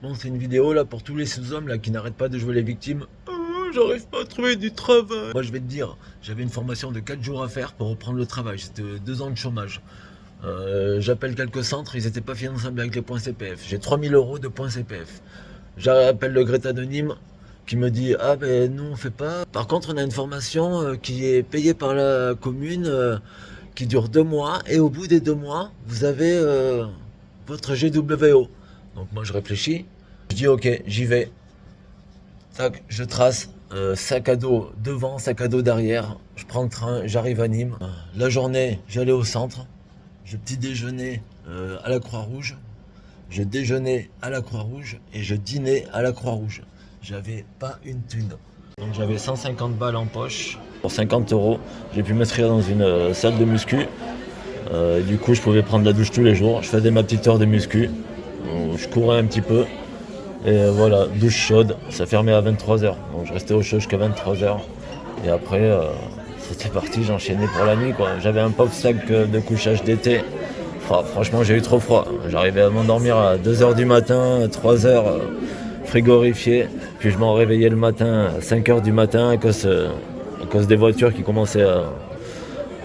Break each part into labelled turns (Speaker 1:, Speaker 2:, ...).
Speaker 1: Bon, c'est une vidéo là pour tous les sous-hommes là qui n'arrêtent pas de jouer les victimes. J'arrive pas à trouver du travail. Moi, je vais te dire, j'avais une formation de 4 jours à faire pour reprendre le travail. C'était 2 ans de chômage. J'appelle quelques centres, ils n'étaient pas finançables avec les points CPF. J'ai 3 000 € de points CPF. J'appelle le Greta Anonyme qui me dit ah ben nous on fait pas. Par contre, on a une formation qui est payée par la commune qui dure 2 mois et au bout des 2 mois, vous avez votre GWO. Donc moi je réfléchis, je dis ok, j'y vais. Tac, je trace, sac à dos devant, sac à dos derrière. Je prends le train, j'arrive à Nîmes. La journée, j'allais au centre. Je petit déjeuner à la Croix-Rouge. Je déjeunais à la Croix-Rouge et je dînais à la Croix-Rouge. J'avais pas une thune. Donc j'avais 150 balles en poche. Pour 50 €, j'ai pu m'inscrire dans une salle de muscu. Du coup, je pouvais prendre la douche tous les jours. Je faisais ma petite heure de muscu. Je courais un petit peu. Et voilà, douche chaude. Ça fermait à 23 h. Donc je restais au chaud jusqu'à 23 h. Et après, c'était parti. J'enchaînais pour la nuit, quoi. J'avais un pauvre sac de couchage d'été. Franchement, j'ai eu trop froid. J'arrivais à m'endormir à 2 h du matin, 3 h frigorifié. Puis je m'en réveillais le matin à 5 h du matin à cause des voitures qui commençaient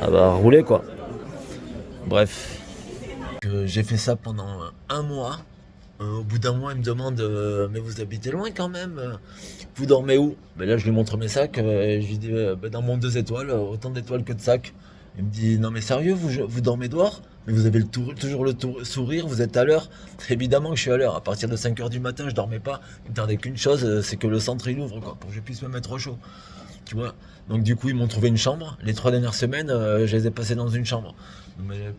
Speaker 1: à rouler, quoi. Bref. J'ai fait ça pendant un mois. Au bout d'un mois, il me demande mais vous habitez loin quand même vous dormez où? Ben là, je lui montre mes sacs. Je lui dis ben, dans mon 2 étoiles, autant d'étoiles que de sacs. Il me dit non mais sérieux, vous dormez dehors? Mais vous avez toujours le sourire, vous êtes à l'heure? Évidemment que je suis à l'heure. À partir de 5 h du matin, je dormais pas. Il me tardait qu'une chose, c'est que le centre il ouvre, quoi, pour que je puisse me mettre au chaud. Tu vois. Donc du coup, ils m'ont trouvé une chambre. Les 3 dernières semaines, je les ai passées dans une chambre. Mais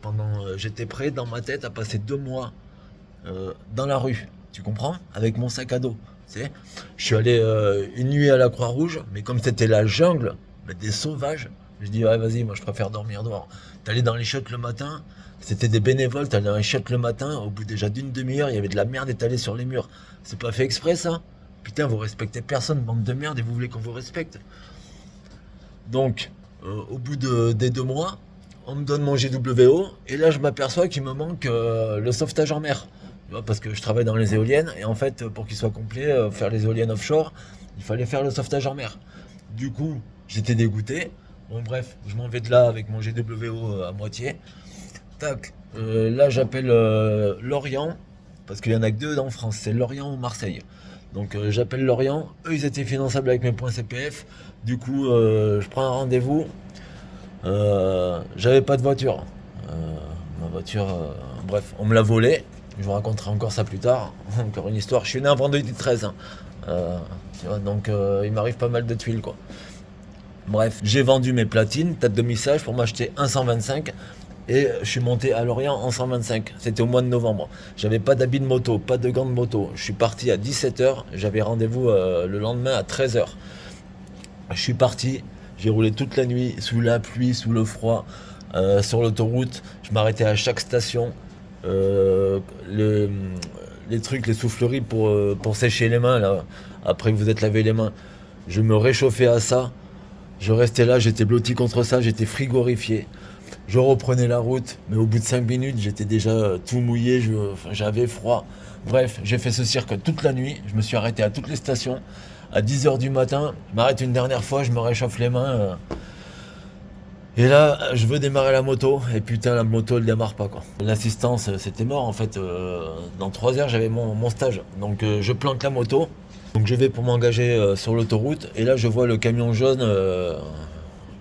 Speaker 1: j'étais prêt dans ma tête à passer 2 mois dans la rue, tu comprends? Avec mon sac à dos. Tu sais, je suis allé une nuit à la Croix-Rouge, mais comme c'était la jungle, mais des sauvages, je dis ouais vas-y, moi je préfère dormir dehors. T'allais dans les chiottes le matin, c'était des bénévoles, t'allais dans les chiottes le matin, au bout déjà d'une demi-heure, il y avait de la merde étalée sur les murs. C'est pas fait exprès ça? Putain, vous respectez personne, bande de merde, et vous voulez qu'on vous respecte. Donc, au bout des 2 mois, on me donne mon GWO, et là je m'aperçois qu'il me manque le sauvetage en mer. Tu vois, parce que je travaille dans les éoliennes, et en fait, pour qu'il soit complet, faire les éoliennes offshore, il fallait faire le sauvetage en mer. Du coup, j'étais dégoûté. Bon, bref, je m'en vais de là avec mon GWO à moitié. Tac, là j'appelle Lorient, parce qu'il y en a que 2 en France, c'est Lorient ou Marseille. Donc j'appelle Lorient, eux ils étaient finançables avec mes points CPF. Du coup, je prends un rendez-vous. J'avais pas de voiture. Ma voiture, bref, on me l'a volée. Je vous raconterai encore ça plus tard. Encore une histoire. Je suis né un vendredi 13. Hein. Tu vois, donc il m'arrive pas mal de tuiles, quoi. Bref, j'ai vendu mes platines, tête de missage, pour m'acheter un 125. Et je suis monté à Lorient en 125. C'était au mois de novembre. J'avais pas d'habit de moto, pas de gants de moto. Je suis parti à 17 h. J'avais rendez-vous le lendemain à 13 h. Je suis parti. J'ai roulé toute la nuit sous la pluie, sous le froid, sur l'autoroute. Je m'arrêtais à chaque station. Euh, les, les trucs, les souffleries pour sécher les mains, là, après que vous êtes lavé les mains. Je me réchauffais à ça. Je restais là, j'étais blotti contre ça, j'étais frigorifié. Je reprenais la route, mais au bout de 5 minutes, j'étais déjà tout mouillé, j'avais froid. Bref, j'ai fait ce cirque toute la nuit. Je me suis arrêté à toutes les stations. À 10 h du matin, je m'arrête une dernière fois, je me réchauffe les mains. Et là, je veux démarrer la moto, et putain, la moto, elle démarre pas, quoi. L'assistance, c'était mort, en fait. Dans 3 heures, j'avais mon stage. Donc, je planque la moto. Donc, je vais pour m'engager sur l'autoroute. Et là, je vois le camion jaune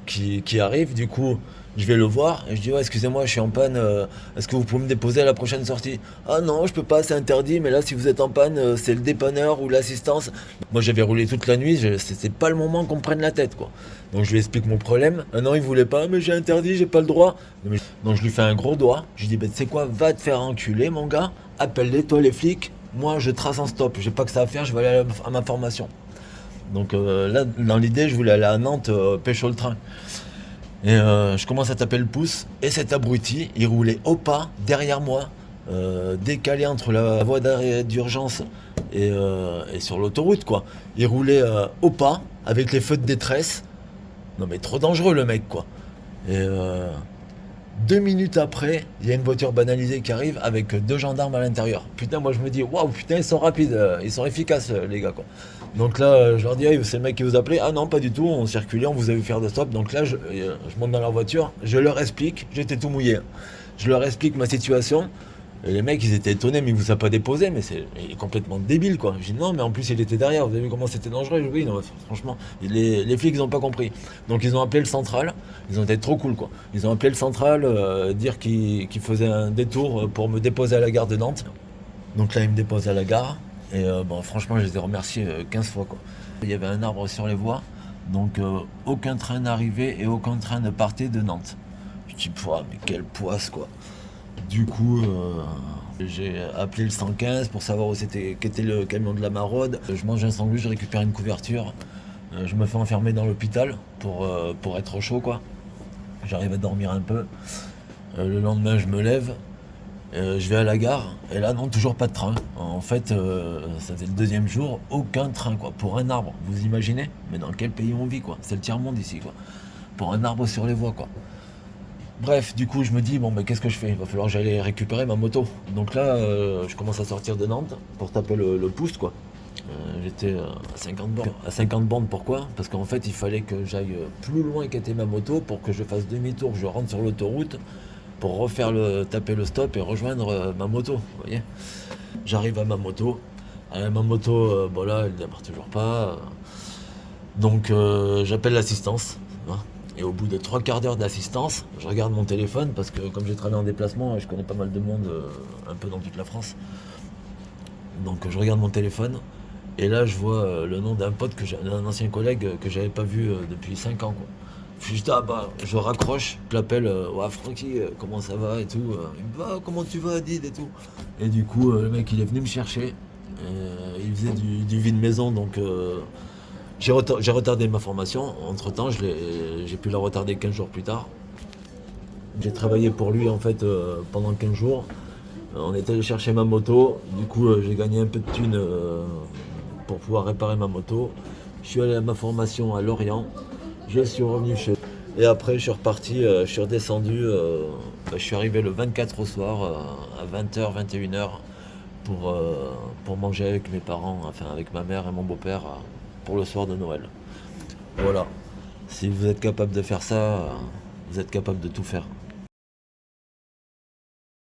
Speaker 1: qui arrive. Du coup, je vais le voir. Et je dis, ouais, excusez-moi, je suis en panne. Est-ce que vous pouvez me déposer à la prochaine sortie? Ah non, je peux pas, c'est interdit. Mais là, si vous êtes en panne, c'est le dépanneur ou l'assistance. Moi, j'avais roulé toute la nuit. C'était pas le moment qu'on me prenne la tête, quoi. Donc, je lui explique mon problème. Ah non, il voulait pas. Mais j'ai interdit, j'ai pas le droit. Donc, je lui fais un gros doigt. Je lui dis, bah, tu sais quoi, va te faire enculer, mon gars. Appelle-les, toi, les flics. Moi, je trace en stop. J'ai pas que ça à faire. Je vais aller à ma formation. Donc, là, dans l'idée, je voulais aller à Nantes, pécho le train. Et je commence à taper le pouce, et cet abruti, il roulait au pas derrière moi, décalé entre la voie d'arrêt d'urgence et sur l'autoroute, quoi. Il roulait au pas, avec les feux de détresse. Non mais trop dangereux le mec, quoi. Et 2 minutes après, il y a une voiture banalisée qui arrive avec 2 gendarmes à l'intérieur. Putain, moi je me dis, waouh, putain, ils sont rapides, ils sont efficaces, les gars, quoi. Donc là, je leur dis, hey, c'est le mec qui vous appelait. Ah non, pas du tout, on circulait, on vous a vu faire de stop. Donc là, je monte dans leur voiture, je leur explique, j'étais tout mouillé. Je leur explique ma situation. Et les mecs, ils étaient étonnés, mais il vous a pas déposé, mais il est complètement débile, quoi. Je dis non, mais en plus, il était derrière. Vous avez vu comment c'était dangereux? Oui, non, franchement, les flics, ils ont pas compris. Donc, ils ont appelé le central. Ils ont été trop cool, quoi. Ils ont appelé le central, dire qu'ils faisaient un détour pour me déposer à la gare de Nantes. Donc là, ils me déposent à la gare. Et bon, franchement, je les ai remerciés 15 fois, quoi. Il y avait un arbre sur les voies. Donc, aucun train n'arrivait et aucun train ne partait de Nantes. Je dis, pouah, mais quelle poisse, quoi. Du coup, j'ai appelé le 115 pour savoir où qu'était le camion de la maraude. Je mange un sandwich, je récupère une couverture. Je me fais enfermer dans l'hôpital pour être au chaud, quoi. J'arrive à dormir un peu. Le lendemain, je me lève. Je vais à la gare. Et là, non, toujours pas de train. En fait, ça faisait le deuxième jour. Aucun train, quoi. Pour un arbre, vous imaginez? Mais dans quel pays on vit, quoi? C'est le tiers-monde ici, quoi. Pour un arbre sur les voies, quoi. Bref, du coup, je me dis, bon, ben, qu'est-ce que je fais? Il va falloir que j'aille récupérer ma moto. Donc là, je commence à sortir de Nantes pour taper le pouce, quoi. J'étais à 50 bornes. À 50 bornes, pourquoi? Parce qu'en fait, il fallait que j'aille plus loin qu'était ma moto pour que je fasse demi-tour, que je rentre sur l'autoroute pour taper le stop et rejoindre ma moto, vous voyez? J'arrive à ma moto. Ma moto, bon là, elle ne démarre toujours pas. Donc, j'appelle l'assistance, hein. Et au bout de 3 quarts d'heure d'assistance, je regarde mon téléphone parce que comme j'ai travaillé en déplacement, je connais pas mal de monde un peu dans toute la France. Donc je regarde mon téléphone et là je vois le nom d'un pote d'un ancien collègue que j'avais pas vu depuis 5 ans, quoi. Je dis, ah bah, je raccroche, je l'appelle, ouais Francky, comment ça va et tout. Il me dit, ah, comment tu vas, Adid et tout. Et du coup, le mec il est venu me chercher. Il faisait du vide maison, donc j'ai retardé ma formation. Entre temps, j'ai pu la retarder 15 jours plus tard. J'ai travaillé pour lui en fait pendant 15 jours. On est allé chercher ma moto. Du coup, j'ai gagné un peu de thunes pour pouvoir réparer ma moto. Je suis allé à ma formation à Lorient. Je suis revenu chez. Et après, je suis reparti, je suis redescendu. Je suis arrivé le 24 au soir à 20h, 21h pour manger avec mes parents, enfin avec ma mère et mon beau-père pour le soir de Noël. Voilà. Si vous êtes capable de faire ça, vous êtes capable de tout faire.